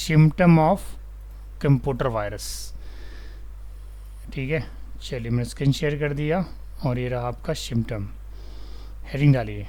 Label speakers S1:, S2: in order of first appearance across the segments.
S1: Symptom of computer virus. ठीक है, चलिए मैंने स्क्रीन शेयर कर दिया और ये रहा आपका सिम्टम। हेडिंग डालिए।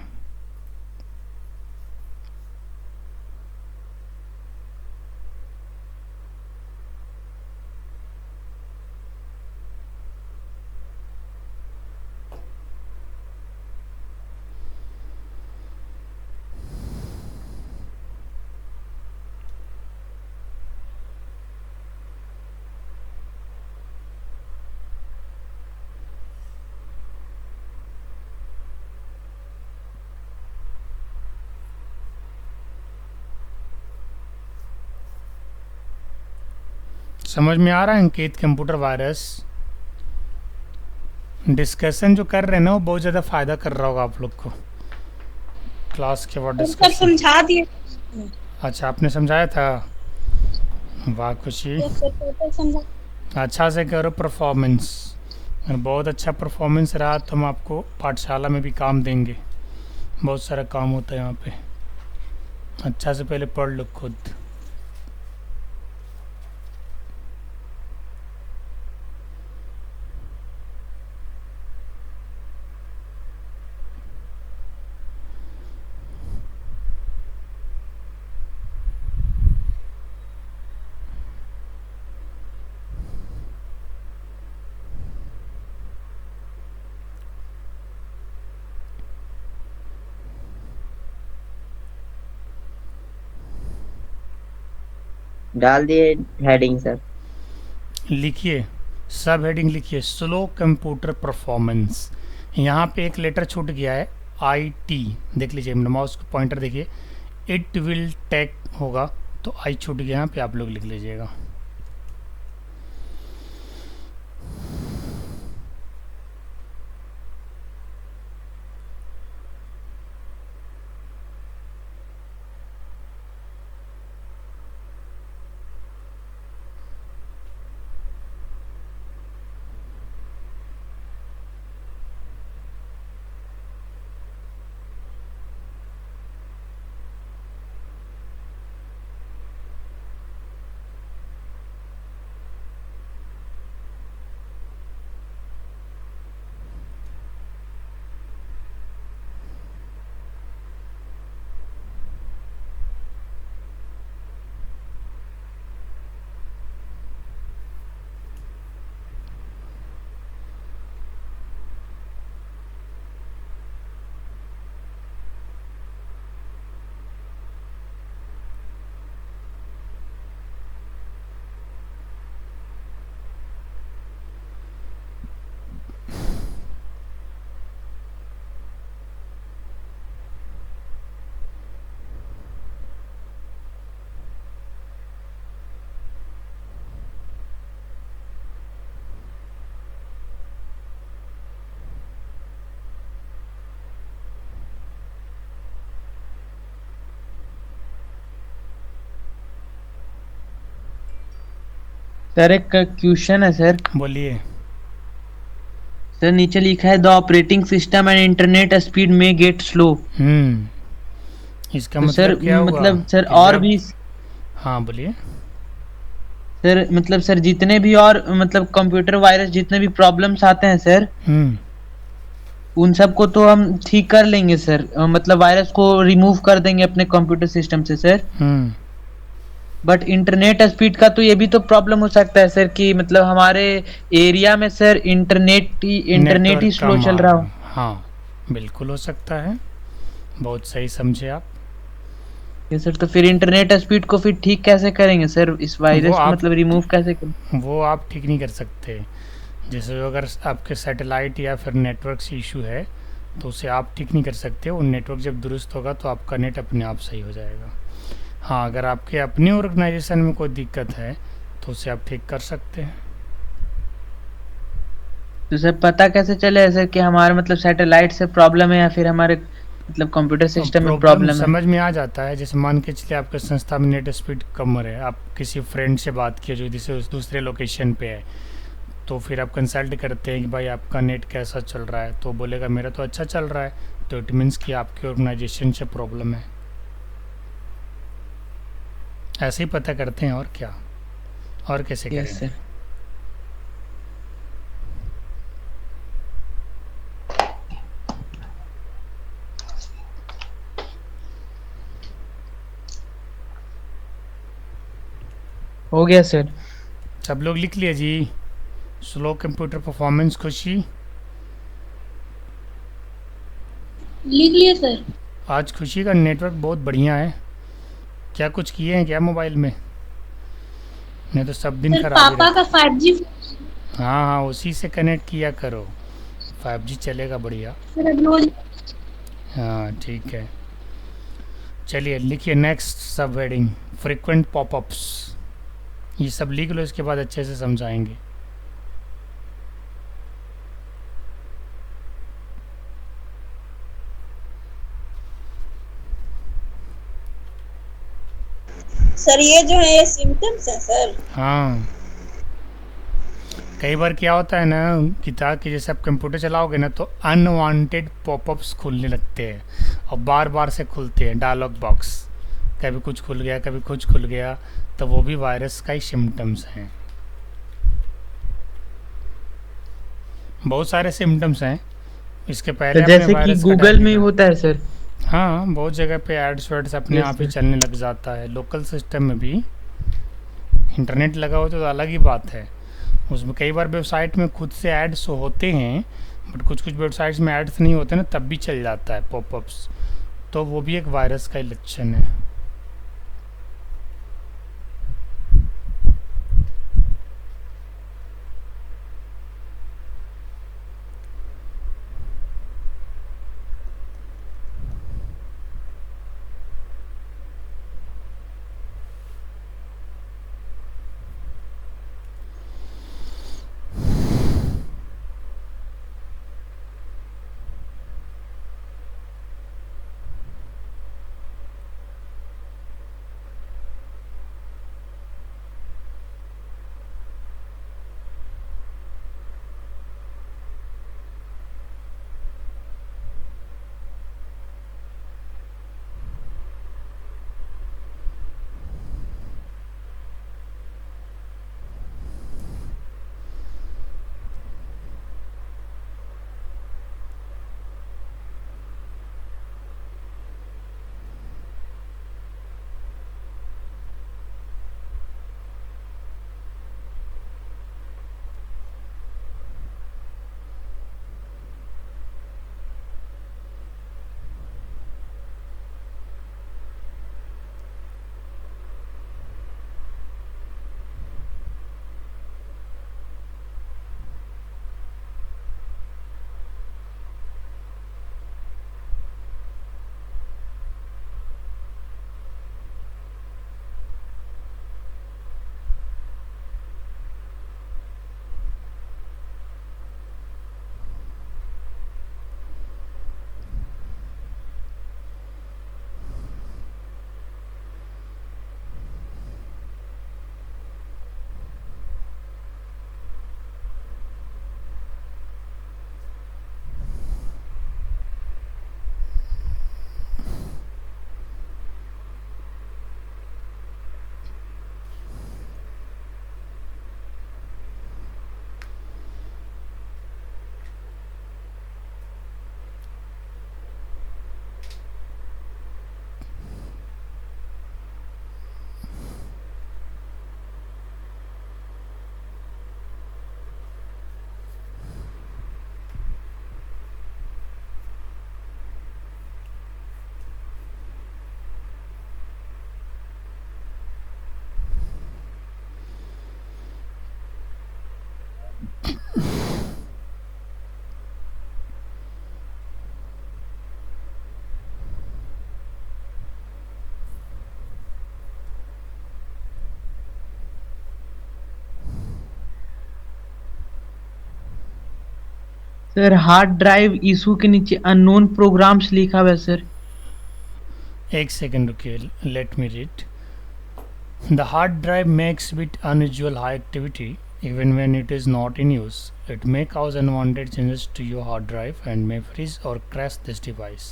S1: समझ में आ रहा है अंकित? कंप्यूटर वायरस डिस्कशन जो कर रहे हैं ना वो बहुत ज़्यादा फ़ायदा कर रहा होगा आप लोग को क्लास के बाद
S2: सर
S1: डिस्कशन।
S2: समझा दिए।
S1: अच्छा, आपने समझाया था? वाह खुशी।
S2: यस सर, टोटल समझा।
S1: अच्छा से करो परफॉर्मेंस। अगर बहुत अच्छा परफॉर्मेंस रहा तो हम आपको पाठशाला में भी काम देंगे। बहुत सारा काम होता है यहाँ पे। अच्छा से पहले पढ़ लो खुद।
S3: डाल दिए हेडिंग सर।
S1: लिखिए, सब हेडिंग लिखिए, स्लो कंप्यूटर परफॉर्मेंस। यहाँ पे एक लेटर छूट गया है, आई टी। देख लीजिए माउस को पॉइंटर देखिए, इट विल टेक होगा तो आई छूट गया, यहाँ पे आप लोग लिख लीजिएगा।
S4: सर एक क्वेश्चन है सर।
S1: बोलिए।
S4: सर नीचे लिखा है the operating system and internet speed में गेट स्लो।
S1: इसका
S4: तो सर
S1: मतलब क्या हुआ
S4: मतलब सर
S1: कि
S4: और
S1: जब,
S4: भी
S1: हाँ बोलिए।
S4: सर मतलब सर जितने भी और मतलब कंप्यूटर वायरस जितने भी प्रॉब्लम्स आते हैं सर,
S1: हम्म
S4: उन सबको तो हम ठीक कर लेंगे सर, मतलब वायरस को रिमूव कर देंगे अपने कंप्यूटर सिस्टम से sir.
S1: Hmm
S4: but internet speed का तो ये भी तो प्रॉब्लम हो सकता है सर कि मतलब हमारे एरिया में सर इंटरनेट
S1: नेटवर्क
S4: ही स्लो
S1: कम
S4: चल
S1: आ
S4: रहा
S1: रहा,
S4: हो।
S1: हाँ बिल्कुल हो सकता है। बहुत सही समझे आप।
S4: ये सर तो फिर इंटरनेट स्पीड को फिर ठीक कैसे करेंगे सर, इस
S1: वो
S4: वायरस को
S1: आप
S4: मतलब रिमूव कैसे करें?
S1: वो आप ठीक नहीं कर सकते। जैसे अगर आपके सैटेलाइट या फिर नेटवर्क से इशू है तो उसे आप ठीक नहीं कर सकते। वो नेटवर्क जब दुरुस्त होगा तो आपका नेट अपने आप सही हो जाएगा। हाँ, अगर आपके अपनी ऑर्गेनाइजेशन में कोई दिक्कत है तो उसे आप ठीक कर सकते हैं।
S4: तो सर पता कैसे चले सर कि हमारे मतलब सैटेलाइट से प्रॉब्लम है या फिर हमारे मतलब कंप्यूटर सिस्टम में
S1: प्रॉब्लम
S4: प्रॉब्लम है?
S1: समझ में आ जाता है। जैसे मान के चलिए आपके संस्था में नेट स्पीड कम हो रहा है, आप किसी फ्रेंड से बात किए जो जैसे उस दूसरे लोकेशन पे है, तो फिर आप कंसल्ट करते हैं कि भाई आपका नेट कैसा चल रहा है, तो बोलेगा मेरा तो अच्छा चल रहा है, तो इट मीन्स कि आपके ऑर्गेनाइजेशन से प्रॉब्लम है। ऐसे ही पता करते हैं, और क्या, और कैसे
S4: यस
S1: करें।
S4: सर। हो गया सर।
S1: सब लोग लिख लिए जी। स्लो कंप्यूटर परफॉर्मेंस खुशी।
S2: लिख लिए सर।
S1: आज खुशी का नेटवर्क बहुत बढ़िया है। क्या कुछ किए हैं क्या मोबाइल में? नहीं तो सब दिन
S2: सर
S1: खराब ही
S2: पापा
S1: रहता।
S2: का 5G।
S1: हाँ हाँ, उसी से कनेक्ट किया करो, 5G चलेगा बढ़िया।
S2: सर अब रोज।
S1: हाँ ठीक है। चलिए लिखिए नेक्स्ट सब हेडिंग, फ्रीक्वेंट पॉपअप्स। ये सब लिख लो, इसके बाद अच्छे से समझाएंगे।
S5: सर ये जो है ये सिम्टम्स है सर।
S1: हाँ, कई बार क्या होता है ना, किताब के जैसे आप कंप्यूटर चलाओगे ना, तो अनवांटेड पॉपअप्स खुलने लगते हैं और बार बार से खुलते हैं डायलॉग बॉक्स। कभी कुछ खुल गया, कभी कुछ खुल गया, तो वो भी वायरस का ही सिम्टम्स हैं। बहुत सारे सिम्टम्स हैं। इसके पहले
S4: तो
S1: अपने
S4: जैसे कि
S1: वायरस का
S4: गूगल में
S1: डालिएगा।
S4: होता है सर।
S1: हाँ, बहुत जगह पे एड्स वेड्स अपने
S4: यस
S1: आप ही
S4: सर।
S1: चलने लग जाता है। लोकल सिस्टम में भी इंटरनेट लगा हो तो अलग ही बात है। उसमें कई बार वेबसाइट में खुद से एड्स होते हैं, बट कुछ कुछ वेबसाइट्स में एड्स नहीं होते ना, तब भी चल जाता है पॉपअप्स। तो वो भी एक वायरस का ही लक्षण है।
S4: सर हार्ड ड्राइव इशू के नीचे अननोन प्रोग्राम्स लिखा हुआ है सर।
S1: एक सेकंड रुकिए, let me read. The hard drive makes with unusual high activity even when it is not in use. It may cause unwanted changes to your hard drive and may freeze or crash this device.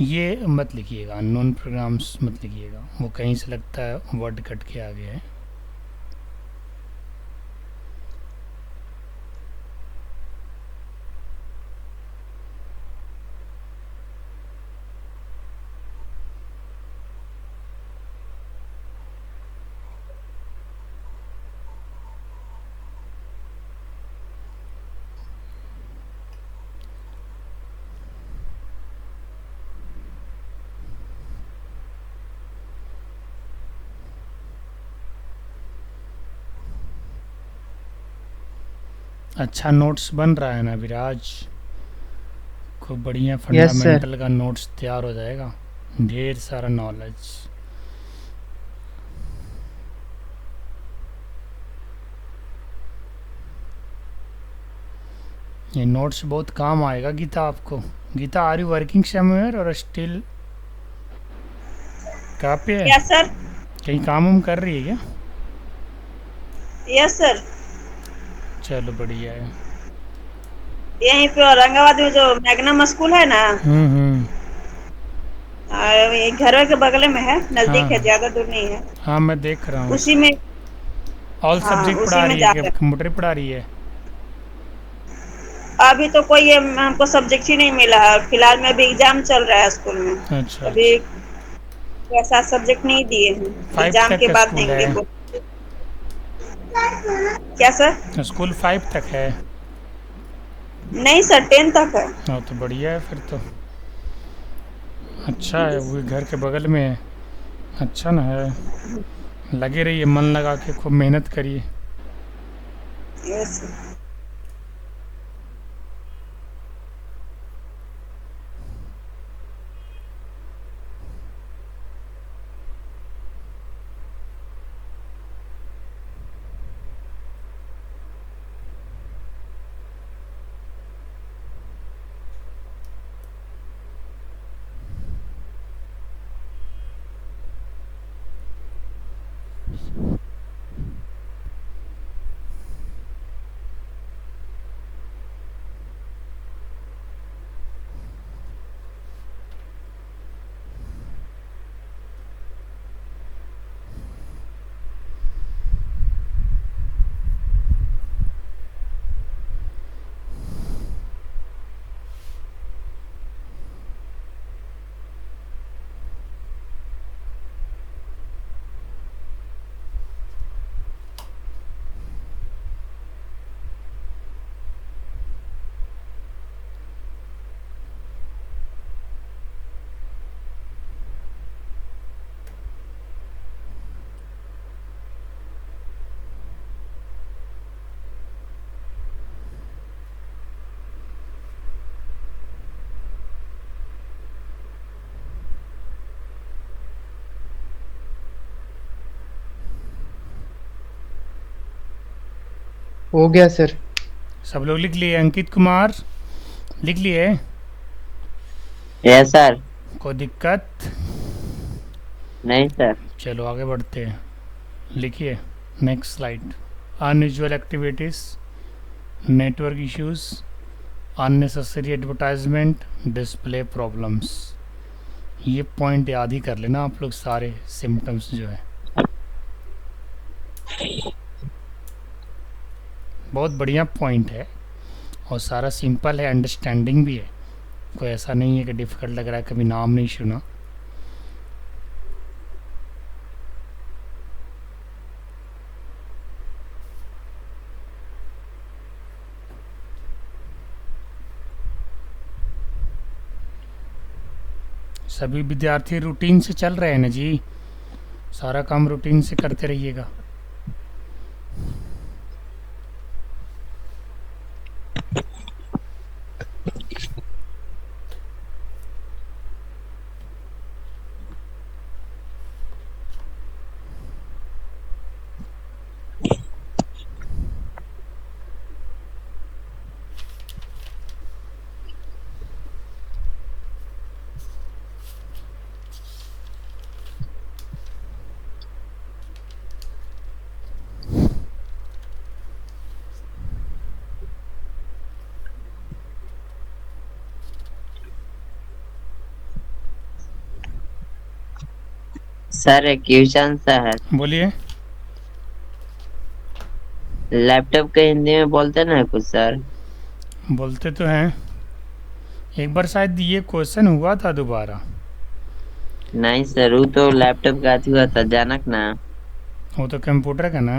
S1: ये मत लिखिएगा, unknown programmes मत लिखिएगा, वो कहीं से लगता है वर्ड कट के आ गया है। अच्छा नोट्स बन रहा है ना विराज? खूब बढ़िया
S4: यस सर।
S1: फंडामेंटल का नोट्स तैयार हो जाएगा, ढेर सारा नॉलेज। ये नोट्स बहुत काम आएगा गीता आपको। Geeta are you working somewhere और स्टिल कहाँ पे है?
S5: Yes sir.
S1: कहीं काम वाम कर रही है क्या?
S5: Yes sir.
S1: चलो बढ़िया है।
S5: यहीं पे औरंगाबाद में जो मैग्नम स्कूल है ना,
S1: हम्म।
S5: ये घर के बगल में है, नजदीक है,
S1: हाँ
S5: ज्यादा दूर नहीं है।
S1: हाँ मैं देख रहा हूँ।
S5: उसी में,
S1: ऑल
S5: हाँ
S1: सब्जेक्ट
S5: उसी
S1: पढ़ा
S5: में
S1: रही है
S5: जा
S1: कि
S5: रहे हैं।
S1: कंप्यूटर पढ़ा रही है?
S5: अभी तो कोई ये हमको सब्जेक्ट ही नहीं मिला है, फिलहाल में अभी एग्जाम चल रहा है स्कूल में।
S1: अच्छा
S5: अभी
S1: अच्छा।
S5: वैसा सब्जेक्ट नहीं दिए हैं,
S1: 5
S5: एग्जाम
S1: तक
S5: के
S1: का
S5: बाद
S1: स्कूल
S5: देंगे
S1: है?
S5: वो। क्या सर?
S1: स्कूल 5 तक है?
S5: नहीं सर, 10 तक है।
S1: हाँ तो बढ़िया है फिर तो। अच्छा है, वो भी घर के बगल में है। अच्छा ना है, लगे रहिए, मन लगा के खूब मेहनत करिए।
S5: यस।
S4: हो गया सर।
S1: सब लोग लिख लिए? अंकित कुमार लिख लिए?
S3: Yes sir.
S1: कोई दिक्कत?
S3: नहीं सर।
S1: चलो आगे बढ़ते हैं, लिखिए next slide. Unusual activities, network issues, unnecessary advertisement, display problems. ये पॉइंट याद ही कर लेना आप लोग, सारे सिम्टम्स जो है। बहुत बढ़िया पॉइंट है और सारा सिंपल है, अंडरस्टैंडिंग भी है, कोई ऐसा नहीं है कि डिफ़िकल्ट लग रहा है, कभी नाम नहीं सुना। सभी विद्यार्थी रूटीन से चल रहे हैं ना जी? सारा काम रूटीन से करते रहिएगा।
S3: सर एक क्वेश्चन सा है।
S1: बोलिए।
S3: लैपटॉप के हिंदी में बोलते ना कुछ सर।
S1: बोलते तो हैं, एक बार शायद ये क्वेश्चन हुआ था दोबारा।
S3: नहीं सर, वो तो लैपटॉप का अथी हुआ था जानक ना।
S1: वो तो कंप्यूटर का ना।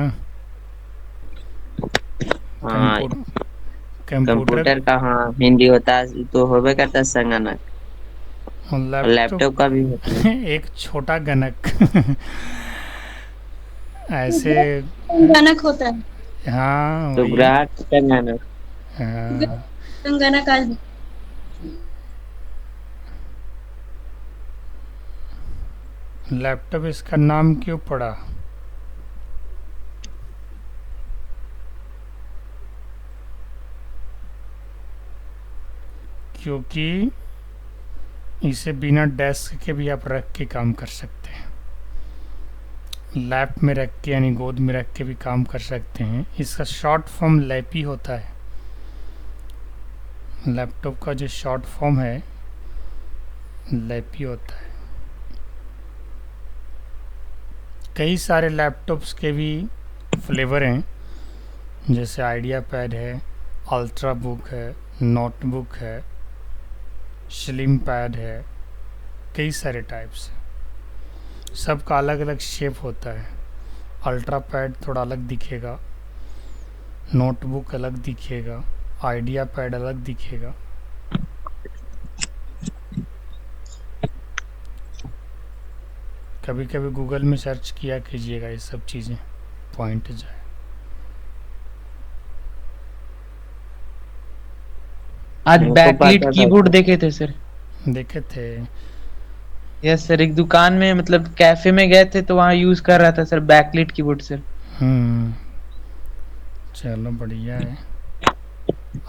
S3: हाँ,
S1: कंप्यूटर
S3: कंप्यूटर का हाँ हिंदी होता है, वो तो होबे करता है संगणक।
S1: और
S3: और लैपटॉप का भी होता है।
S1: एक छोटा गणक ऐसे।
S2: संगणक होता है।
S1: हाँ
S3: तो
S1: वही।
S3: ग्राहक संगणक।
S1: हाँ,
S2: संगणक आज
S1: लैपटॉप इसका नाम क्यों पड़ा? क्योंकि इसे बिना डेस्क के भी आप रख के काम कर सकते हैं। लैप में रख के यानी गोद में रख के भी काम कर सकते हैं। इसका शॉर्ट फॉर्म लैपी होता है। लैपटॉप का जो शॉर्ट फॉर्म है लैपी होता है। कई सारे लैपटॉप्स के भी फ्लेवर हैं, जैसे आइडिया पैड है, अल्ट्रा बुक है, नोटबुक है, स्लिम पैड है, कई सारे टाइप्स हैं। सबका अलग अलग शेप होता है। अल्ट्रा पैड थोड़ा अलग दिखेगा, नोटबुक अलग दिखेगा, आइडिया पैड अलग दिखेगा। कभी कभी गूगल में सर्च किया कीजिएगा, ये सब चीज़ें पॉइंट जाए।
S4: आज
S3: मेरे को
S4: बैकलिट
S3: पता था
S4: कीबोर्ड
S3: सर।
S4: देखे थे सर।
S1: देखे थे।
S4: यस सर, एक दुकान में मतलब कैफे में गए थे तो वहाँ यूज कर रहा था सर बैकलिट कीबोर्ड सर।
S1: चलो बढ़िया है।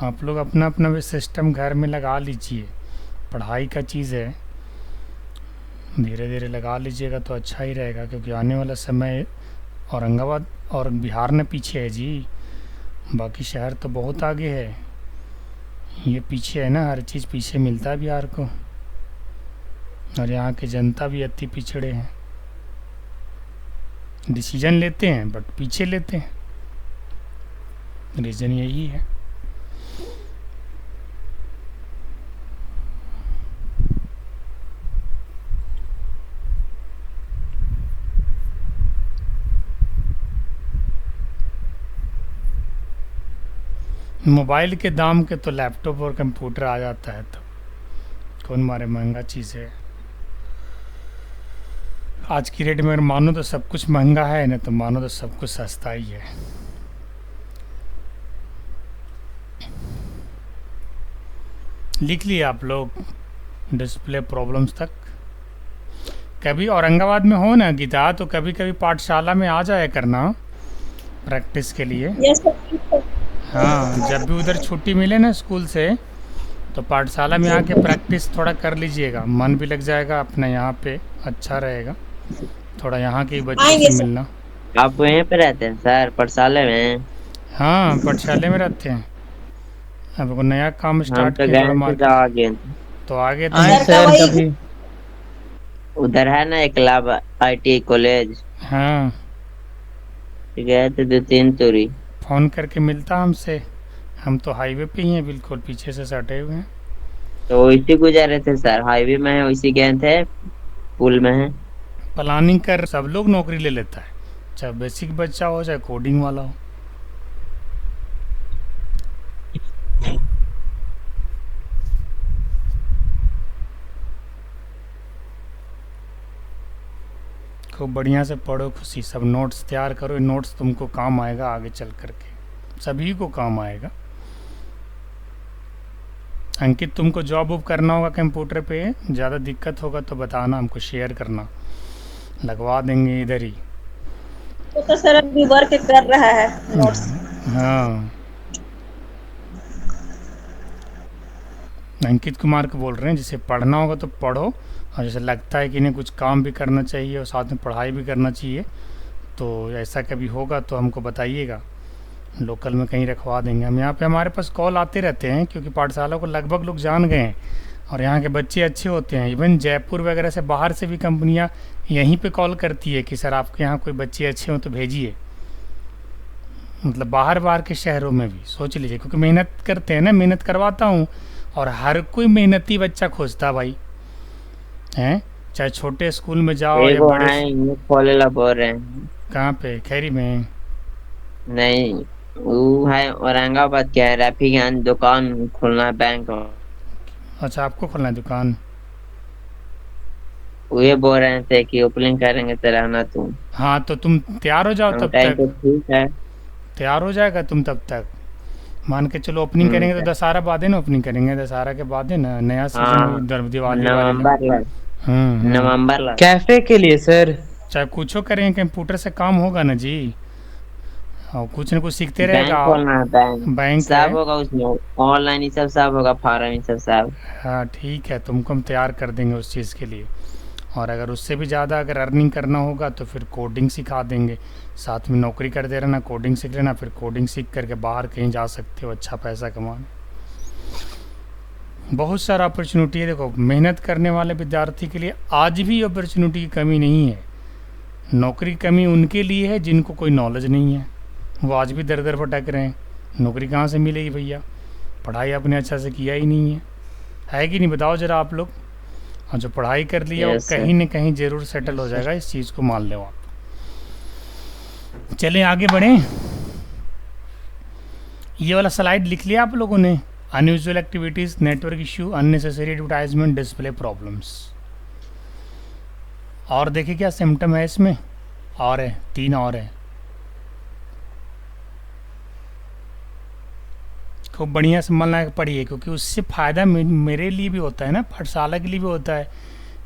S1: आप लोग अपना अपना भी सिस्टम घर में लगा लीजिए। पढ़ाई का चीज़ है, धीरे धीरे लगा लीजिएगा तो अच्छा ही रहेगा, क्योंकि आने वाला समय औरंगाबाद और बिहार ने पीछे है जी। बाकी शहर तो बहुत आगे है, ये पीछे है ना। हर चीज़ पीछे मिलता है बिहार को, और यहाँ की जनता भी अति पिछड़े हैं। डिसीजन लेते हैं बट पीछे लेते हैं। रीज़न यही है। मोबाइल के दाम के तो लैपटॉप और कंप्यूटर आ जाता है, तो कौन मारे, महंगा चीज़ है। आज की रेट में अगर मानो तो सब कुछ महंगा है, ना तो मानो तो सब कुछ सस्ता ही है। लिख लिए आप लोग डिस्प्ले प्रॉब्लम्स तक? कभी औरंगाबाद में हो ना गीता, तो कभी कभी पाठशाला में आ जाया करना प्रैक्टिस के लिए।
S5: Yes sir.
S1: हाँ, जब भी उधर छुट्टी मिले ना स्कूल से, तो पाठशाला में आके प्रैक्टिस थोड़ा कर लीजिएगा, मन भी लग जाएगा अपना, यहाँ पे अच्छा रहेगा। थोड़ा यहाँ के बच्चों
S5: आएंगे
S1: से
S5: सर।
S1: मिलना।
S3: आप वहीं पे रहते हैं सर, पाठशाला में?
S1: हाँ, पाठशाला में रहते हैं। अब वो नया काम
S3: हम
S1: स्टार्ट
S3: तो
S1: किया थोड़ा
S3: गए थे
S1: मार्केट,
S3: तो आ गए थे।
S1: तो आगे तो
S4: आए
S5: सर का
S4: सर
S5: वही-
S4: कभी।
S3: उधर है ना एक लाभ ITI कॉलेज,
S1: हाँ,
S3: गए थे 2-3 तूरी।
S1: फ़ोन करके मिलता हमसे। हम तो हाईवे पे ही हैं, बिल्कुल पीछे से सटे हुए हैं।
S3: तो वैसे गुजरे थे सर, हाईवे में है वैसे गए थे, पुल में है।
S1: प्लानिंग कर सब लोग नौकरी ले लेता है, चाहे बेसिक बच्चा हो चाहे कोडिंग वाला हो। खूब बढ़िया से पढ़ो खुशी, सब नोट्स तैयार करो। ये नोट्स तुमको काम आएगा आगे चल करके, सभी को काम आएगा। अंकित, तुमको जॉब वॉब करना होगा कंप्यूटर पे, ज़्यादा दिक्कत होगा तो बताना, हमको शेयर करना, लगवा देंगे इधर ही।
S5: तो सर अभी वर्क कर रहा है नोट्स।
S1: हाँ, अंकित कुमार को बोल रहे हैं, जिसे पढ़ना होगा तो पढ़ो, और जैसे लगता है कि इन्हें कुछ काम भी करना चाहिए और साथ में पढ़ाई भी करना चाहिए, तो ऐसा कभी होगा तो हमको बताइएगा, लोकल में कहीं रखवा देंगे हम। यहाँ पे हमारे पास कॉल आते रहते हैं, क्योंकि पाठशाला को लगभग लोग जान गए हैं और यहाँ के बच्चे अच्छे होते हैं। इवन जयपुर वगैरह से बाहर से भी कंपनियाँ यहीं पे कॉल करती है कि सर आपके यहाँ कोई बच्चे अच्छे हों तो भेजिए, मतलब बाहर बाहर के शहरों में भी सोच लीजिए, क्योंकि मेहनत करते हैं ना, मेहनत करवाता हूँ और हर कोई मेहनती बच्चा खोजता भाई हैं, चाहे छोटे स्कूल में जाओ या
S3: एगो
S1: बड़े।
S3: है ये खोलेला बोल रहे हैं।
S1: कहाँ पे? खैरी में?
S3: नहीं, वो है औरंगाबाद के है, रफीगंज दुकान खोलना है बैंक में।
S1: अच्छा, आपको खोलना है दुकान?
S3: वो बोल रहे थे कि ओपनिंग करेंगे तो रहना तुम।
S1: हाँ तो तुम तैयार हो जाओ
S3: हम
S1: तब
S3: कहें
S1: तक,
S3: तो ठीक है।
S1: तैयार हो जाएगा तुम तब तक। मान के चलो ओपनिंग करेंगे तो दशहरा बाद है ना, ओपनिंग करेंगे दशहरा के बाद है ना, नया सीजन
S3: हाँ,
S1: दिवाली वाले
S3: नवंबर लग
S1: हम्म।
S3: नवंबर लग
S4: कैफे के लिए सर?
S1: चाहे कुछ करेंगे, कंप्यूटर से काम होगा ना जी, और कुछ न कुछ सीखते
S3: बैंक
S1: रहेगा।
S3: खोलना है, बैंक
S1: बैंक है।
S3: सब होगा उसमें, ऑनलाइन ही सब होगा, फार्म ही सब।
S1: हाँ ठीक है, तुमको हम तैयार कर देंगे उस चीज़ के लिए। और अगर उससे भी ज़्यादा अगर अर्निंग करना होगा तो फिर कोडिंग सिखा देंगे, साथ में नौकरी कर दे रहना, कोडिंग सीख लेना, फिर कोडिंग सीख करके बाहर कहीं जा सकते हो अच्छा पैसा कमाने। बहुत सारा अपॉर्चुनिटी है। देखो, मेहनत करने वाले विद्यार्थी के लिए आज भी अपॉर्चुनिटी की कमी नहीं है। नौकरी की कमी उनके लिए है जिनको कोई नॉलेज नहीं है, वो आज भी दर दर भटक रहे हैं। नौकरी कहाँ से मिलेगी भैया, पढ़ाई आपने अच्छा से किया ही नहीं है कि नहीं? बताओ ज़रा आप लोग। और जो पढ़ाई कर लिया वो
S3: Yes, sir.
S1: कहीं न कहीं ज़रूर सेटल हो जाएगा, इस चीज़ को मान लो आप। चलें आगे बढ़ें। ये वाला स्लाइड लिख लिया आप लोगों ने? Unusual activities, network issue, unnecessary advertisement, display problems. और देखिए क्या सिम्टम है इसमें, और है 3 और है। खूब बढ़िया से मन लगा के पढ़िए, क्योंकि उससे फ़ायदा मेरे लिए भी होता है ना, पाठशाला के लिए भी होता है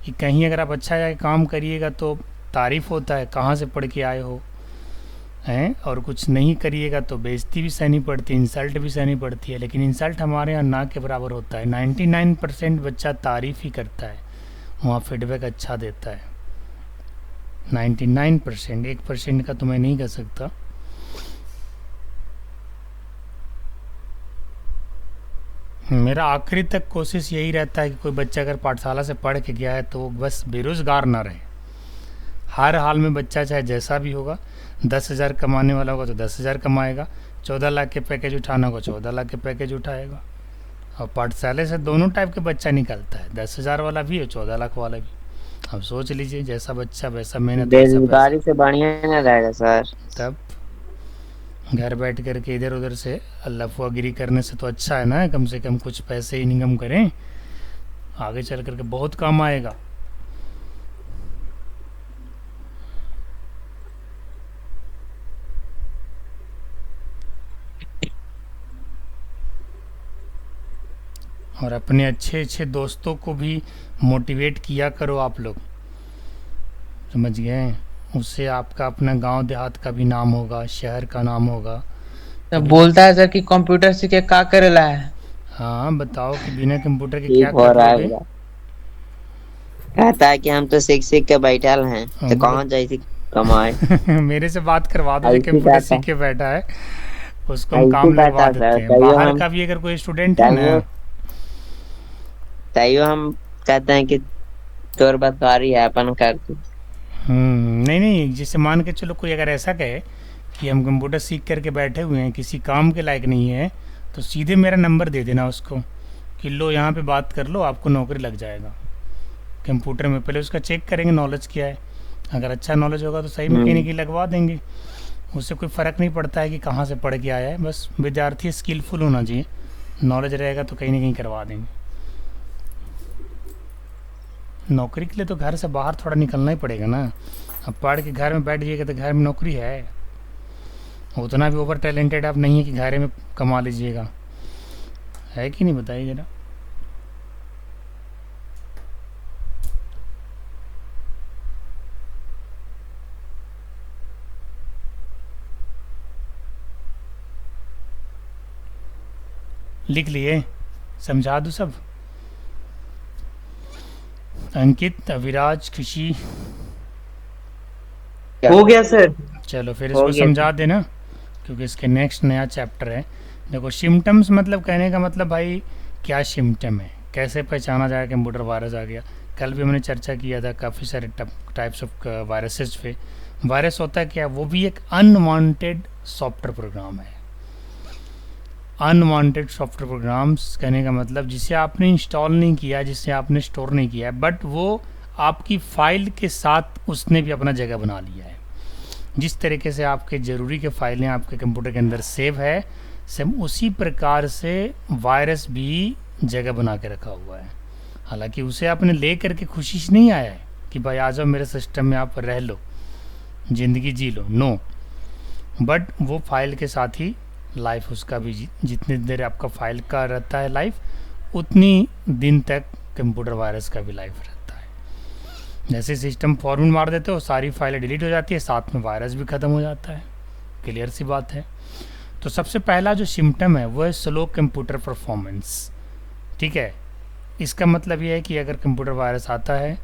S1: कि कहीं अगर आप अच्छा जाके काम करिएगा तो तारीफ़ होता है, कहाँ से पढ़ के आए हो हैं। और कुछ नहीं करिएगा तो बेइज्जती भी सहनी पड़ती है, इंसल्ट भी सहनी पड़ती है। लेकिन इंसल्ट हमारे यहाँ ना के बराबर होता है। 99% बच्चा तारीफ़ ही करता है, वहाँ फीडबैक अच्छा देता है। 99%, 1% का तो मैं नहीं कह सकता। मेरा आखिरी तक कोशिश यही रहता है कि कोई बच्चा अगर पाठशाला से पढ़ के गया है तो वो बस बेरोज़गार ना रहे। हर हाल में बच्चा चाहे जैसा भी होगा, 10,000 कमाने वाला होगा तो 10,000 कमाएगा, 14 लाख के पैकेज उठाना होगा 14 लाख के पैकेज उठाएगा। और पाठशाले से दोनों टाइप के बच्चा निकलता है, 10,000 वाला भी और 14 लाख वाला भी। अब सोच लीजिए, जैसा बच्चा वैसा मेहनत, वैसा पैसा।
S3: बेरोजगारी से बढ़िया ना रहेगा सर।
S1: तब घर बैठ करके इधर उधर से अल्लाफुआगिरी करने से तो अच्छा है ना, कम से कम कुछ पैसे इनकम करें, आगे चल करके बहुत काम आएगा। और अपने अच्छे अच्छे दोस्तों को भी मोटिवेट किया करो आप लोग, समझ गए? उससे आपका अपना गांव देहात का भी नाम होगा, शहर का नाम होगा।
S4: तो बोलता है सर कि कंप्यूटर सीख के का करेला है।
S1: हाँ बताओ कि बिना कंप्यूटर के
S3: ठीक
S1: क्या
S3: हो
S1: कर
S3: रहा
S1: लोगे?
S3: है। कहता है कि हम तो सीख के बैठल हैं, तो कहाँ जाए कमाए।
S1: मेरे से बात करवा दो, जो
S3: ऐसी
S1: कंप्यूटर
S3: बात है।
S1: सीख के बैठा है उसको हम
S3: ऐसी
S1: काम
S3: बात
S1: लगवा
S3: है
S1: देते
S3: सर,
S1: हैं।
S3: तैयो
S1: बाहर
S3: हम-
S1: का भी अगर कोई स्टूडेंट है ना,
S3: तैयो हम कहते हैं कि तोर बदकारी है अपन कर तू।
S1: नहीं नहीं, जैसे मान के चलो कोई अगर ऐसा कहे कि हम कंप्यूटर सीख करके बैठे हुए हैं, किसी काम के लायक नहीं है, तो सीधे मेरा नंबर दे देना उसको कि लो यहाँ पे बात कर लो, आपको नौकरी लग जाएगा कंप्यूटर में। पहले उसका चेक करेंगे नॉलेज क्या है, अगर अच्छा नॉलेज होगा तो सही में कहीं ना कहीं लगवा देंगे। उससे कोई फ़र्क नहीं पड़ता है कि कहाँ से पढ़ के आया है, बस विद्यार्थी स्किलफुल होना चाहिए, नॉलेज रहेगा तो कहीं ना कहीं करवा देंगे। नौकरी के लिए तो घर से बाहर थोड़ा निकलना ही पड़ेगा ना। अब पढ़ के घर में बैठ जाइएगा तो घर में नौकरी है, उतना भी ओवर टैलेंटेड आप नहीं है कि घर में कमा लीजिएगा, है कि नहीं? बताइए ज़रा। लिख लिए? समझा दूँ सब? अंकित, अविराज, खुशी,
S4: हो गया सर।
S1: चलो फिर
S3: हो
S1: इसको
S3: गया।
S1: समझा देना, क्योंकि इसके नेक्स्ट नया चैप्टर है। देखो, सिम्टम्स मतलब कहने का मतलब भाई क्या सिम्टम है, कैसे पहचाना जाए कंप्यूटर वायरस आ गया, कल भी हमने चर्चा किया था काफ़ी सारे टाइप्स ऑफ वायरसेस पे। वायरस होता है क्या, वो भी एक अनवांटेड सॉफ्टवेयर प्रोग्राम है। अनवांटेड सॉफ्टवेयर प्रोग्राम्स कहने का मतलब जिसे आपने इंस्टॉल नहीं किया, जिसे आपने स्टोर नहीं किया, बट वो आपकी फाइल के साथ उसने भी अपना जगह बना लिया है। जिस तरीके से आपके ज़रूरी के फाइलें आपके कंप्यूटर के अंदर सेव है, सेम उसी प्रकार से वायरस भी जगह बना के रखा हुआ है। हालांकि उसे आपने ले करके खुशी से नहीं आया है कि भाई आ जाओ मेरे सिस्टम में, आप रह लो, ज़िंदगी जी लो, नो, बट वो फाइल के साथ ही लाइफ उसका भी जितनी देर आपका फाइल का रहता है लाइफ, उतनी दिन तक कंप्यूटर वायरस का भी लाइफ रहता है। जैसे सिस्टम फॉर्मेट मार देते हो, सारी फाइलें डिलीट हो जाती है, साथ में वायरस भी ख़त्म हो जाता है। क्लियर सी बात है। तो सबसे पहला जो सिम्टम है वो है स्लो कंप्यूटर परफॉर्मेंस। ठीक है, इसका मतलब ये है कि अगर कंप्यूटर वायरस आता है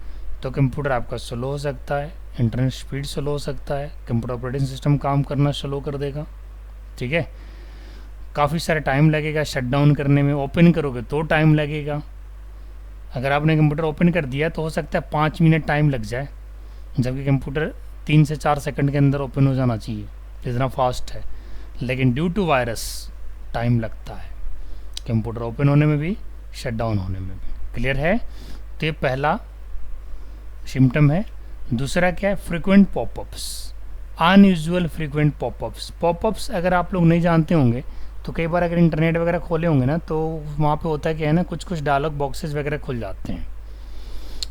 S1: तो कंप्यूटर आपका स्लो हो सकता है, इंटरनेट स्पीड स्लो हो सकता है, कंप्यूटर ऑपरेटिंग सिस्टम काम करना स्लो कर देगा। ठीक है, काफ़ी सारा टाइम लगेगा शट डाउन करने में, ओपन करोगे तो टाइम लगेगा। अगर आपने कंप्यूटर ओपन कर दिया तो हो सकता है 5 मिनट टाइम लग जाए, जबकि कंप्यूटर 3 से 4 सेकंड के अंदर ओपन हो जाना चाहिए, इतना फास्ट है। लेकिन ड्यू टू वायरस टाइम लगता है कंप्यूटर ओपन होने में भी, शट डाउन होने में भी। क्लियर है। तो ये पहला सिम्टम है। दूसरा क्या है, frequent popups, unusual frequent popups. Popups अगर आप लोग नहीं जानते होंगे तो कई बार अगर इंटरनेट वगैरह खोले होंगे ना, तो वहाँ पे होता है क्या है ना, कुछ डायलॉग बॉक्सेस वगैरह खुल जाते हैं,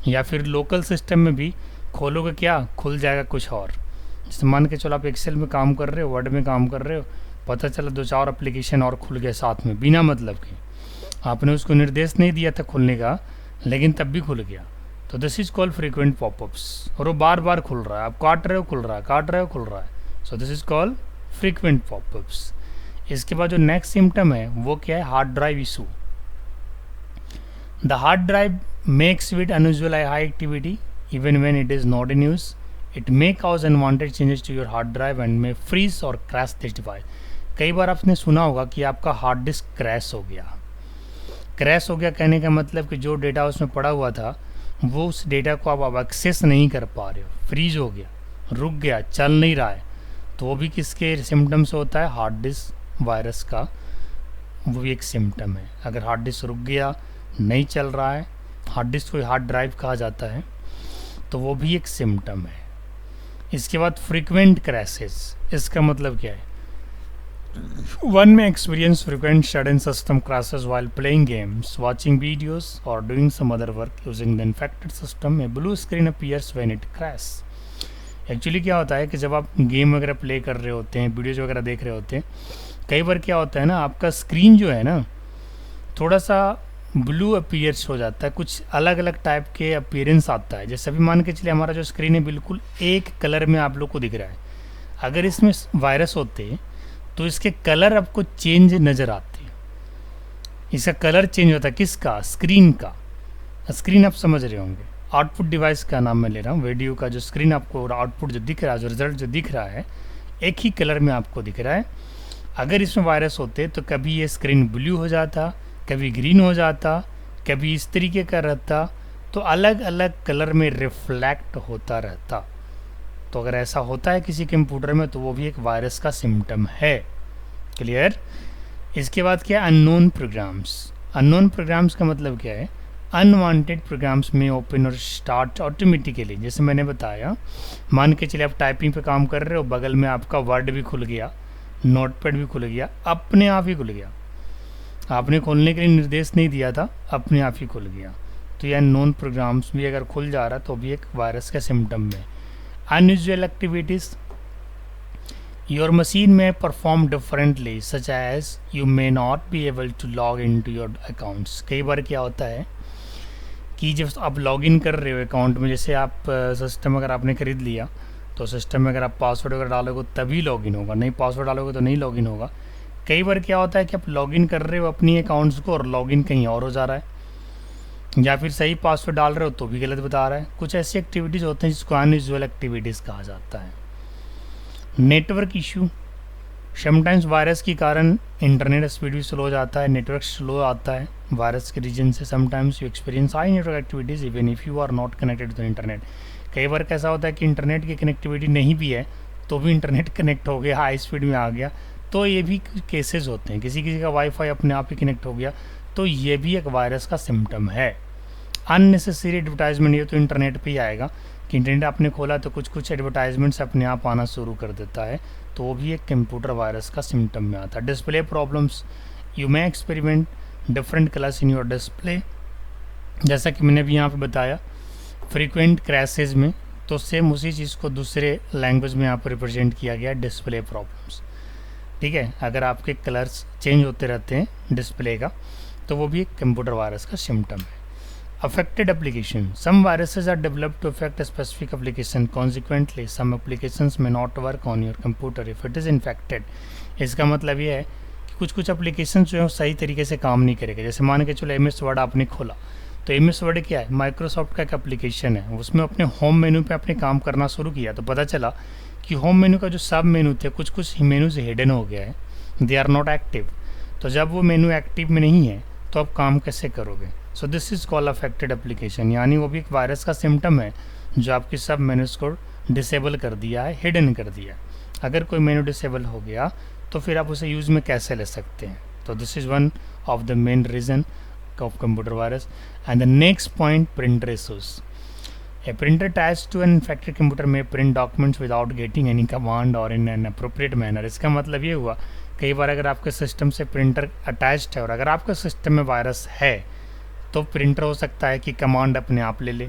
S1: या फिर लोकल सिस्टम में भी खोलोगे क्या खुल जाएगा कुछ और। जैसे मान के चलो आप एक्सेल में काम कर रहे हो, वर्ड में काम कर रहे हो, पता चला 2-4 एप्लीकेशन और खुल गए साथ में बिना मतलब के, आपने उसको निर्देश नहीं दिया था खुलने का, लेकिन तब भी खुल गया। तो this is called frequent popups, और वो बार बार खुल रहा है, आप काट रहे हो खुल रहा है, काट रहे हो खुल रहा है। So this is called frequent popups. इसके बाद जो नेक्स्ट सिम्टम है वो क्या है, hard drive issue. The hard drive makes with unusual high activity even when it is not in use. It may cause unwanted changes to your hard drive and may freeze और crash this device. कई बार आपने सुना होगा कि आपका hard disk crash हो गया। क्रैश हो गया कहने का मतलब कि जो डेटा उसमें पड़ा हुआ था वो उस डेटा को आप अब एक्सेस नहीं कर पा रहे हो, फ्रीज हो गया, रुक गया, चल नहीं रहा है। तो वो भी किसके सिम्टम्स होता है, हार्ड डिस्क वायरस का, वो भी एक सिम्टम है। अगर हार्ड डिस्क रुक गया, नहीं चल रहा है, हार्ड डिस्क को हार्ड ड्राइव कहा जाता है, तो वो भी एक सिम्टम है। इसके बाद फ्रीक्वेंट क्रैशेस, इसका मतलब क्या है, One may experience frequent sudden system crashes while playing games, watching videos, or doing some other work using the infected system. A blue screen appears when it crashes. Actually क्या होता है कि जब आप गेम वगैरह प्ले कर रहे होते हैं, वीडियोज वगैरह देख रहे होते हैं, कई बार क्या होता है ना, आपका स्क्रीन जो है ना थोड़ा सा ब्लू अपीयर्स हो जाता है, कुछ अलग अलग टाइप के अपीयरेंस आता है। जैसे अभी मान के चलिए हमारा जो स्क्रीन है बिल्कुल एक कलर में आप लोग को दिख रहा है, अगर इसमें वायरस होते तो इसके कलर आपको चेंज नज़र आते। इसका कलर चेंज होता है, किसका, स्क्रीन का। स्क्रीन आप समझ रहे होंगे, आउटपुट डिवाइस का नाम मैं ले रहा हूँ, वीडियो का जो स्क्रीन आपको आउटपुट जो दिख रहा है, जो रिजल्ट जो दिख रहा है, एक ही कलर में आपको दिख रहा है। अगर इसमें वायरस होते तो कभी ये स्क्रीन ब्लू हो जाता, कभी ग्रीन हो जाता, कभी इस तरीके का रहता, तो अलग अलग कलर में रिफ्लेक्ट होता रहता। तो अगर ऐसा होता है किसी कंप्यूटर में तो वो भी एक वायरस का सिम्टम है। क्लियर। इसके बाद क्या है, अननोन प्रोग्राम्स। अननोन प्रोग्राम्स का मतलब क्या है, अनवांटेड प्रोग्राम्स में ओपन और स्टार्ट ऑटोमेटिकली। जैसे मैंने बताया, मान के चलिए आप टाइपिंग पे काम कर रहे हो, बगल में आपका वर्ड भी खुल गया, नोटपैड भी खुल गया, अपने आप ही खुल गया, आपने खोलने के लिए निर्देश नहीं दिया था, अपने आप ही खुल गया। तो यह अननोन प्रोग्राम्स भी अगर खुल जा रहा तो भी एक वायरस का सिम्टम है। Unusual activities, your machine may perform differently such as you may not be able to log into your accounts। कई बार क्या होता है कि जब आप लॉगिन कर रहे हो अकाउंट में, जैसे आप सिस्टम अगर आपने खरीद लिया तो सिस्टम में अगर आप पासवर्ड वगैरह डालोगे तभी लॉगिन होगा, नहीं पासवर्ड डालोगे तो नहीं लॉगिन होगा। कई बार क्या होता है कि आप लॉगिन कर रहे हो अपनी अकाउंट्स को और लॉगिन कहीं और हो जा रहा है, या फिर सही पासवर्ड डाल रहे हो तो भी गलत बता रहा है। कुछ ऐसी एक्टिविटीज़ होते हैं जिसको अनयूजुअल एक्टिविटीज़ कहा जाता है। नेटवर्क इशू, समटाइम्स वायरस के कारण इंटरनेट स्पीड भी स्लो हो जाता है, नेटवर्क स्लो आता है वायरस के रीजन से। Sometimes you experience high network activities even if you are not connected to the internet. कई बार कैसा होता है कि इंटरनेट की कनेक्टिविटी नहीं भी है तो भी इंटरनेट कनेक्ट हो गया, हाई स्पीड में आ गया, तो ये भी केसेस होते हैं। किसी किसी का वाईफाई अपने आप ही कनेक्ट हो गया, तो ये भी एक वायरस का सिम्टम है। अननेसेसरी एडवर्टाइजमेंट, ये तो इंटरनेट पे ही आएगा कि इंटरनेट आपने खोला तो कुछ कुछ एडवर्टाइजमेंट्स अपने आप आना शुरू कर देता है, तो वो भी एक कंप्यूटर वायरस का सिम्टम में आता है। Display problems, you may experiment different colours in your display, जैसा कि मैंने भी यहाँ पे बताया फ्रीक्वेंट क्रैशेज में, तो सेम उसी चीज़ को दूसरे लैंग्वेज में यहाँ पर रिप्रेजेंट किया गया, डिस्प्ले प्रॉब्लम्स। ठीक है, अगर आपके कलर्स चेंज होते रहते हैं डिस्प्ले का, तो वो भी एक कंप्यूटर वायरस का सिम्टम है। Affected application. Some viruses are developed to affect a specific application. Consequently, some applications may not work on your computer if it is infected. इसका मतलब ये है कि कुछ कुछ एप्लीकेशन जो है सही तरीके से काम नहीं करेगा। जैसे मान के चलो MS वर्ड आपने खोला, तो MS वर्ड क्या है, माइक्रोसॉफ्ट का एक एप्लीकेशन है, उसमें अपने होम मेनू पे अपने काम करना शुरू किया तो पता चला कि होम मेनू का जो सब मेनू थे कुछ कुछ मेनूज हिडन हो गया है, दे आर नॉट एक्टिव। तो जब वो मेनू एक्टिव में नहीं है तो आप काम कैसे करोगे? So this is called affected application, यानी वो भी एक वायरस का सिम्टम है जो आपकी सब मेनूज को डिसेबल कर दिया है, हिडन कर दिया है। अगर कोई मेनू डिसेबल हो गया तो फिर आप उसे यूज़ में कैसे ले सकते हैं? तो this is one of the main reason of computer virus. And the next point, printer issues. A printer attached to an infected computer may print documents without getting any command or in an appropriate manner। इसका मतलब ये हुआ, कई बार अगर आपके system से printer attached है और अगर आपके सिस्टम में वायरस है तो प्रिंटर हो सकता है कि कमांड अपने आप ले ले,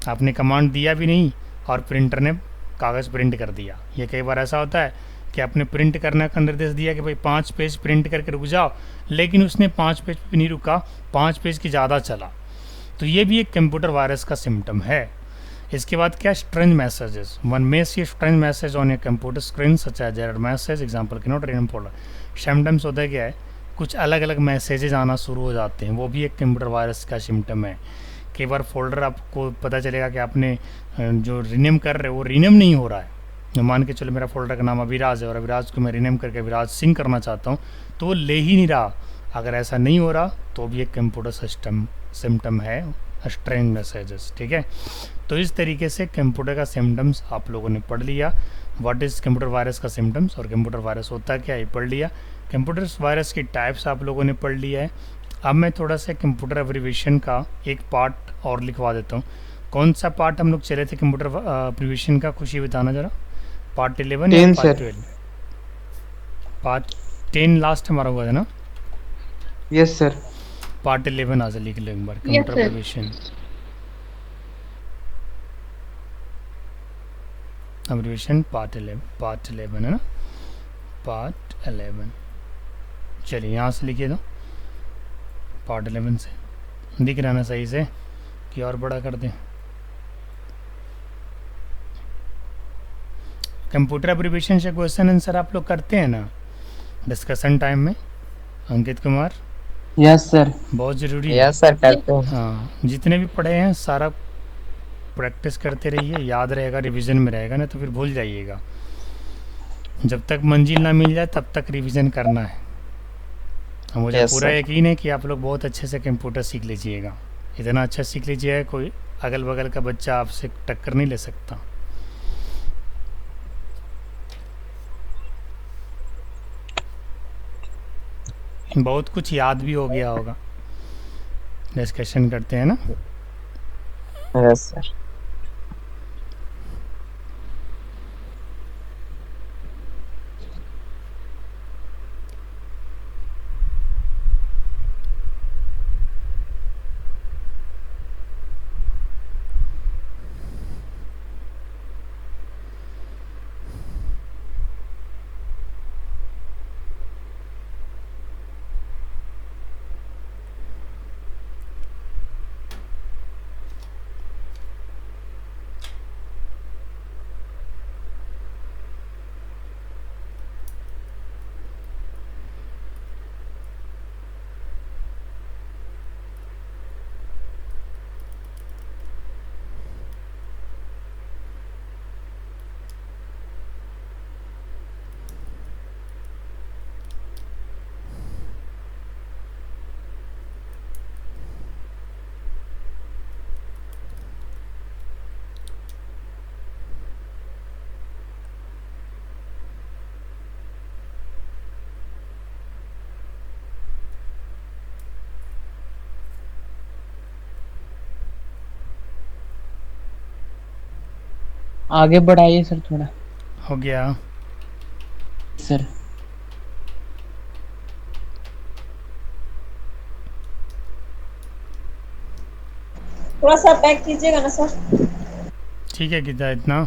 S1: आपने कमांड दिया भी नहीं और प्रिंटर ने कागज़ प्रिंट कर दिया। ये कई बार ऐसा होता है कि आपने प्रिंट करने का निर्देश दिया कि भाई 5 पेज प्रिंट करके रुक जाओ, लेकिन उसने 5 पेज पे नहीं रुका, 5 पेज की ज़्यादा चला, तो ये भी एक कंप्यूटर वायरस का सिम्टम है। इसके बाद क्या, strange messages. One may see strange message on a computer screen such as error message, example can not read folder. Sometimes होता है क्या है, कुछ अलग अलग मैसेजेस आना शुरू हो जाते हैं, वो भी एक कंप्यूटर वायरस का सिम्टम है। कई बार फोल्डर आपको पता चलेगा कि आपने जो रीनेम कर रहे हो वो रीनेम नहीं हो रहा है। मान के चलो मेरा फोल्डर का नाम अभिराज है और अभिराज को मैं रीनेम करके अभिराज सिंह करना चाहता हूँ, तो वो ले ही नहीं रहा। अगर ऐसा नहीं हो रहा तो भी एक कंप्यूटर सिम्टम है, स्ट्रेंज मैसेजेस। ठीक है, तो इस तरीके से कंप्यूटर का सिम्टम्स आप लोगों ने पढ़ लिया, व्हाट इज़ कंप्यूटर वायरस का सिम्टम्स और कंप्यूटर वायरस होता क्या है पढ़ लिया। कंप्यूटर वायरस की टाइप्स आप लोगों ने पढ़ लिया है। अब मैं थोड़ा सा कंप्यूटर एब्रीविएशन का एक पार्ट और लिखवा देता हूँ। कौन सा पार्ट हम लोग चले थे कंप्यूटर एब्रीविएशन का, खुशी बताना जरा। पार्ट 11 या पार्ट 12? पार्ट 10 लास्ट हमारा हुआ था ना?
S4: Yes sir.
S1: पार्ट 11 आज लिख लो एक बार, कंप्यूटर एब्रीविएशन। एब्रीविएशन पार्ट 11 है ना, पार्ट 11। चलिए यहाँ से लिखिए दो, पार्ट 11 से दिख रहा ना सही से कि और बड़ा कर दें? कंप्यूटर एब्रीविएशन से क्वेश्चन आंसर आप लोग करते हैं ना डिस्कशन टाइम में? अंकित कुमार?
S4: Yes sir.
S1: बहुत ज़रूरी है।
S3: यस सर, करते हैं।
S1: हाँ, जितने भी पढ़े हैं सारा प्रैक्टिस करते रहिए, याद रहेगा, रिवीजन में रहेगा, ना तो फिर भूल जाइएगा। जब तक मंजिल ना मिल जाए तब तक रिवीजन करना है। मुझे पूरा यकीन है कि आप लोग बहुत अच्छे से कंप्यूटर सीख लीजिएगा, इतना अच्छा सीख लीजिएगा कोई अगल बगल का बच्चा आपसे टक्कर नहीं ले सकता। बहुत कुछ याद भी हो गया होगा, डिस्कशन करते हैं ना।
S3: Yes sir.
S4: आगे बढ़ाइए सर थोड़ा।
S1: हो गया।
S4: सर
S5: थोड़ा सा बैक कीजिएगा ना सर।
S1: ठीक है, कितना इतना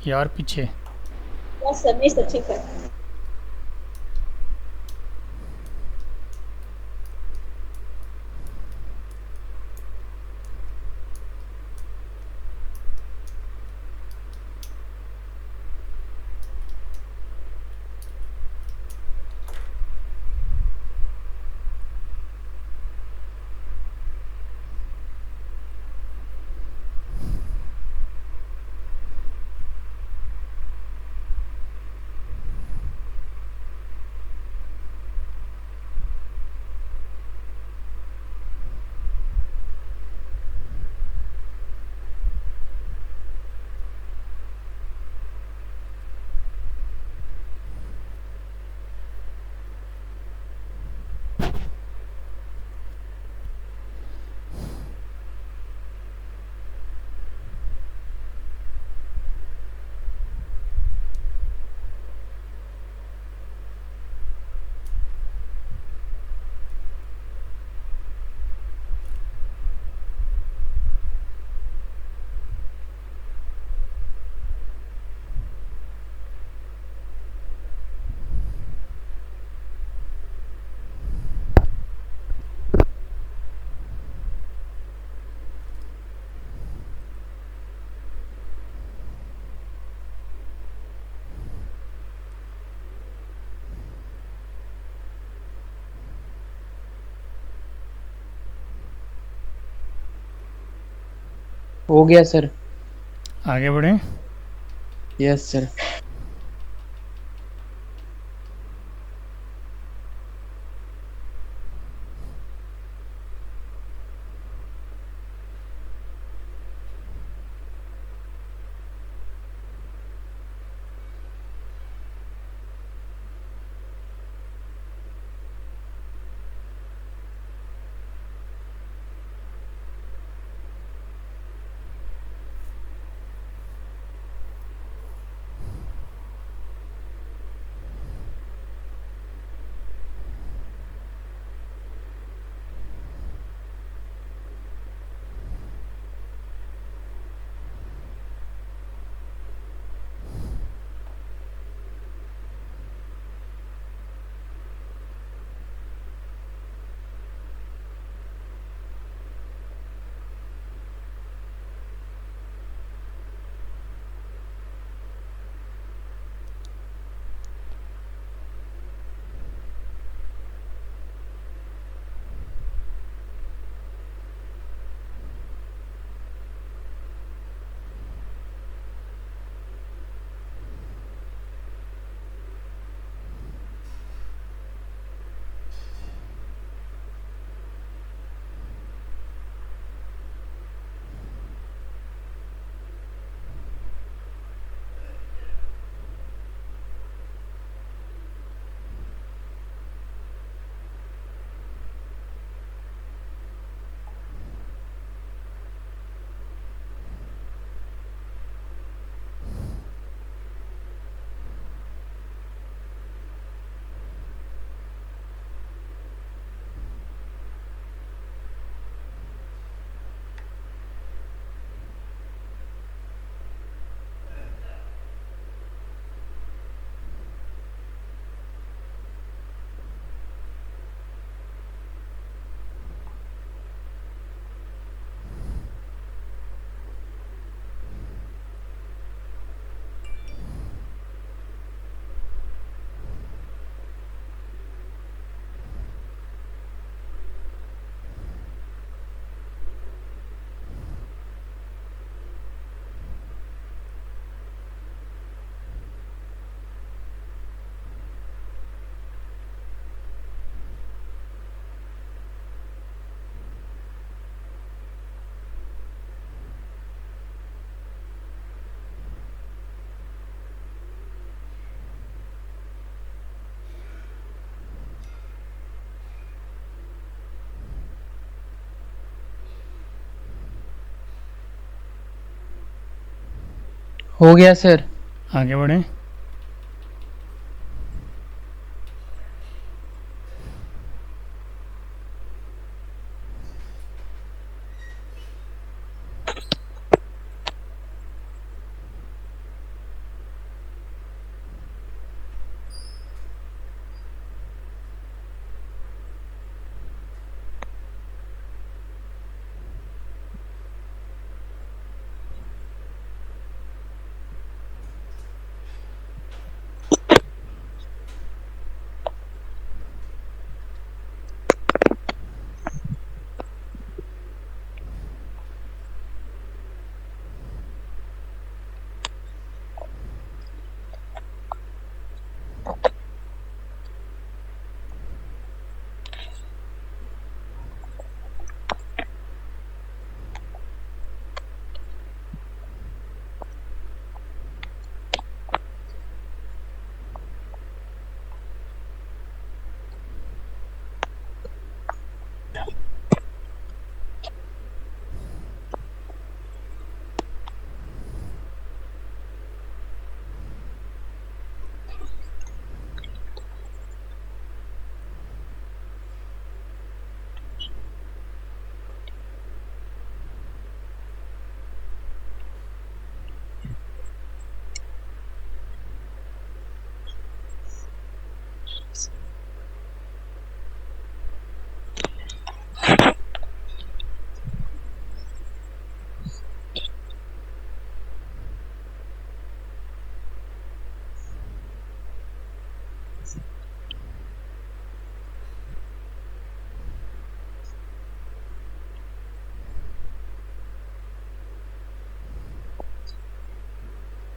S1: या और पीछे?
S5: बस सर, नहीं सर, ठीक है।
S4: हो गया सर।
S1: आगे बढ़ें?
S4: Yes sir. हो गया सर।
S1: आगे बढ़ें।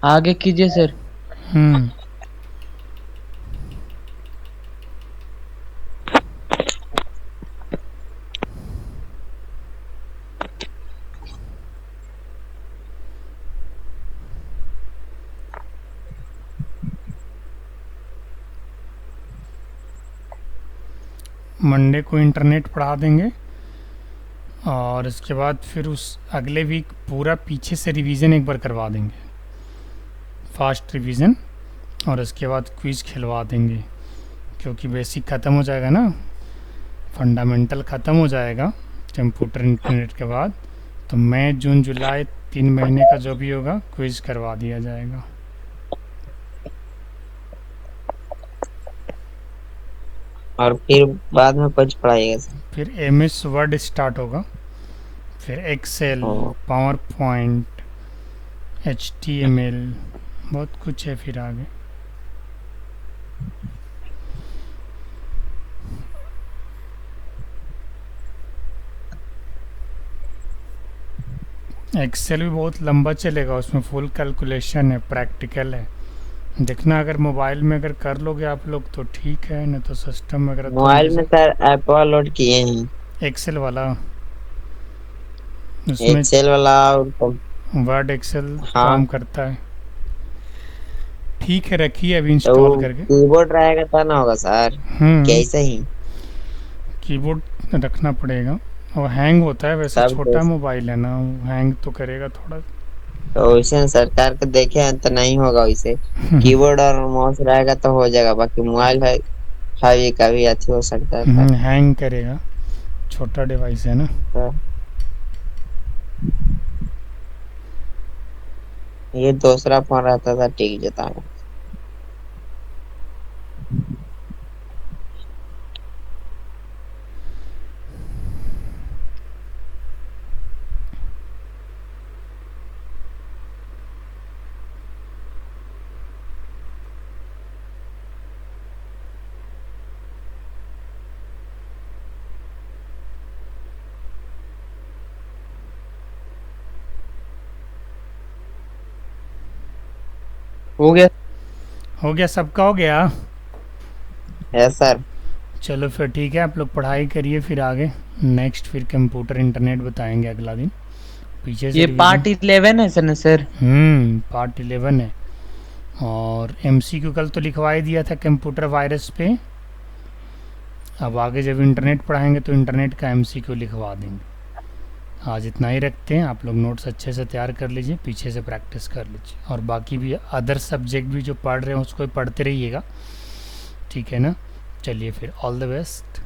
S4: आगे कीजिए सर।
S1: हम्म। मंडे को इंटरनेट पढ़ा देंगे और इसके बाद फिर उस अगले वीक पूरा पीछे से रिवीजन एक बार करवा देंगे, फास्ट रिवीजन, और इसके बाद क्विज़ खिलवा देंगे क्योंकि बेसिक ख़त्म हो जाएगा ना, फंडामेंटल ख़त्म हो जाएगा कंप्यूटर इंटरनेट के बाद। तो मई जून जुलाई 3 महीने का जो भी होगा क्विज़ करवा दिया जाएगा।
S3: और फिर बाद में कुछ पढ़ाइएगा सर?
S1: फिर MS वर्ड स्टार्ट होगा, फिर एक्सेल, पावर पॉइंट, HTML, बहुत कुछ है फिर आगे। एक्सेल भी बहुत लंबा चलेगा, उसमें फुल कैलकुलेशन है, प्रैक्टिकल है। देखना अगर मोबाइल में अगर कर लोगे आप लोग तो ठीक है, नहीं तो सिस्टम में अगर
S3: मोबाइल में सर ऐप लोड किए हैं,
S1: एक्सेल वाला, उसमें
S3: एक्सेल वाला और
S1: वर्ड एक्सेल
S3: हाँ।
S1: काम करता है। ठीक है, रखिए अभी
S3: तो
S1: इंस्टॉल करके।
S3: कीबोर्ड रहेगा तब ना होगा सर? कैसे ही
S1: कीबोर्ड रखना पड़ेगा, और हैंग होता है वैसे,
S3: सब
S1: छोटा
S3: कुछ।
S1: मोबाइल है ना, हैंग तो करेगा थोड़ा।
S3: तो वैसे सरकार को देखे हैं तो नहीं होगा वैसे। कीबोर्ड और माउस रहेगा तो हो जाएगा, बाकी मोबाइल है कभी अच्छी हो सकता है सर।
S1: हैंग करेगा, छोटा डिवाइस है ना।
S3: तो ये दूसरा फोन रहता था टिक जाता है।
S4: हो गया।
S1: हो गया, सबका हो गया।
S3: है सर।
S1: चलो फिर ठीक है, आप लोग पढ़ाई करिए, फिर आगे नेक्स्ट फिर कंप्यूटर इंटरनेट बताएंगे अगला दिन। पीछे से
S4: ये
S1: रिवीजन।
S4: पार्ट 11 है सर ना सर?
S1: पार्ट 11 है। और MCQ कल तो लिखवा ही दिया था कंप्यूटर वायरस पे, अब आगे जब इंटरनेट पढ़ाएंगे तो इंटरनेट का MCQ लिखवा देंगे। आज इतना ही रखते हैं। आप लोग नोट्स अच्छे से तैयार कर लीजिए, पीछे से प्रैक्टिस कर लीजिए, और बाकी भी अदर सब्जेक्ट भी जो पढ़ रहे हैं उसको भी पढ़ते रहिएगा, ठीक है ना। चलिए फिर, ऑल द बेस्ट।